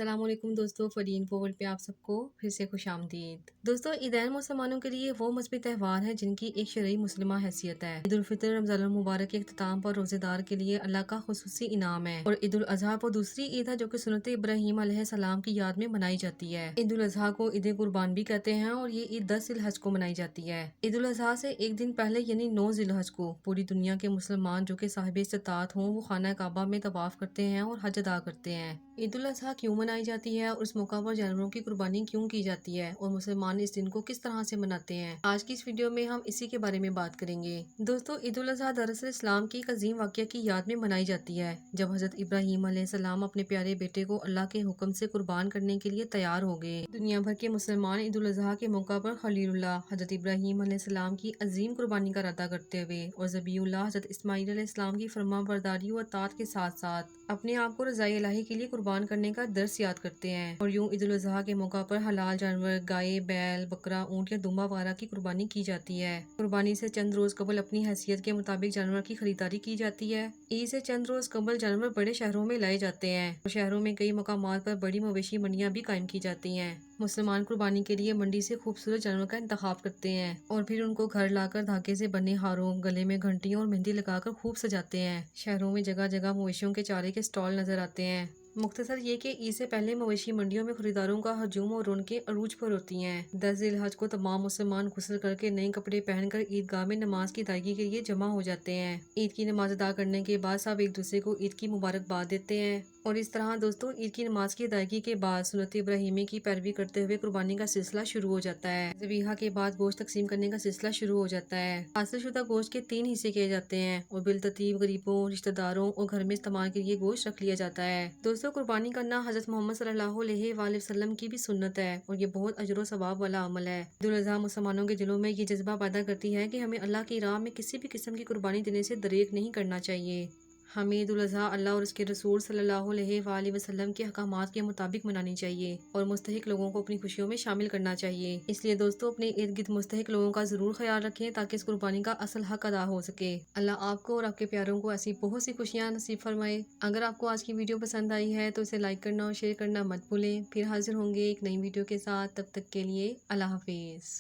अस्सलाम वालेकुम दोस्तों, फरीन वर्ल्ड पे आप सबको फिर से खुश आमदीद। दोस्तों, ईदैन मुसलमानों के लिए वो मजहबी त्यौहार है जिनकी एक शरई मुस्लिमा हैसियत है। ईद उल फितर रमज़ान मुबारक के इख्तिताम पर रोजेदार के लिए अल्लाह का खुसूसी इनाम है और ईद उल अजहा वो दूसरी ईद है जो कि सुन्नत इब्राहीम अलैहिस्सलाम की याद में मनाई जाती है। ईद उल अजहा को ईद कुर्बान भी कहते हैं और ये ईद 10 ज़िलहज को मनाई जाती है। ईद उल अजहा से एक दिन पहले यानी 9 ज़िलहज को पूरी दुनिया के मुसलमान जो कि साहिब इस्तात हों वो खाना काबा में तवाफ करते हैं और हज अदा करते हैं। ईद उल अजहा क्यों मनाई जाती है और इस मौका पर जानवरों की कुर्बानी क्यों की जाती है और मुसलमान इस दिन को किस तरह से मनाते हैं, आज की इस वीडियो में हम इसी के बारे में बात करेंगे। दोस्तों, ईद उल अजहा दरअसल इस्लाम की एक अजीम वाक़या की याद में मनाई जाती है जब हजरत इब्राहीम अलैहिस्सलाम अपने प्यारे बेटे को अल्लाह के हुक्म से कुर्बान करने के लिए तैयार हो गए। दुनिया भर के मुसलमान ईद उल अजहा के मौका पर खलीलुल्लाह हजरत इब्राहीम अलैहिस्सलाम की अजीम कुर्बानी का इरादा करते हुए और ज़बीउल्लाह हजरत इस्माईल अलैहिस्सलाम की फरमाबरदारी और अतात के साथ साथ अपने आप को रज़ाए इलाही के लिए कुर्बान करने का दर्स याद करते हैं। और यूं ईद उल अजहा के मौका पर हलाल जानवर गाय, बैल, बकरा, ऊंट या दुम्बा वगैरह की कुर्बानी की जाती है। कुर्बानी से चंद रोज कबल अपनी हैसियत के मुताबिक जानवर की खरीदारी की जाती है। ईद से चंद रोज कबल जानवर बड़े शहरों में लाए जाते हैं और शहरों में कई मकामात पर बड़ी मवेशी मंडियां भी कायम की जाती हैं। मुसलमान कुर्बानी के लिए मंडी से खूबसूरत जानवर का इंतखाब करते हैं और फिर उनको घर लाकर धागे से बने हारों, गले में घंटियों और मेहंदी लगाकर खूब सजाते हैं। शहरों में जगह जगह मवेशियों के चारे के स्टॉल नजर आते हैं। मुख्तसर ये कि ईद से पहले मवेशी मंडियों में खरीदारों का हजूम और रौनकें अरूज पर होती हैं। 10 ज़िलहज को तमाम मुसलमान गुस्ल करके नए कपड़े पहनकर ईदगाह में नमाज की अदायगी के लिए जमा हो जाते हैं। ईद की नमाज अदा करने के बाद सब एक दूसरे को ईद की मुबारकबाद देते हैं और इस तरह दोस्तों ईद की नमाज की अदायगी के बाद सुन्नत इब्राहीमी की पैरवी करते हुए कुर्बानी का सिलसिला शुरू हो जाता है। ज़बीहा के बाद गोश्त तकसीम करने का सिलसिला शुरू हो जाता है। हासिल शुदा गोश्त के 3 हिस्से किए जाते हैं और बिलतरतीब गरीबों, रिश्तेदारों और घर में इस्तेमाल के लिए गोश्त रख लिया जाता है। दोस्तों, कुर्बानी करना हज़रत मोहम्मद सल्लल्लाहु अलैहि वसल्लम की भी सुन्नत है और ये बहुत अजर व सवाब वाला अमल है। ईद उल अजहा मुसलमानों के दिलों में ये जज्बा पैदा करती है कि हमें अल्लाह की राह में किसी भी किस्म की कुर्बानी देने से दरेक नहीं करना चाहिए। हमें ईद उल अजहा अल्लाह और उसके रसूल सल्लल्लाहु अलैहि वसल्लम के अहकामात के मुताबिक मनानी चाहिए और मुस्तहिक लोगों को अपनी खुशियों में शामिल करना चाहिए। इसलिए दोस्तों, अपने इर्द गिर्द मुस्तहिक लोगों का जरूर ख्याल रखें ताकि इस कुर्बानी का असल हक अदा हो सके। अल्लाह आपको और आपके प्यारों को ऐसी बहुत सी खुशियाँ नसीब फरमाए। अगर आपको आज की वीडियो पसंद आई है तो इसे लाइक करना और शेयर करना मत भूलें। फिर हाजिर होंगे एक नई वीडियो के साथ, तब तक के लिए अल्लाह हाफिज।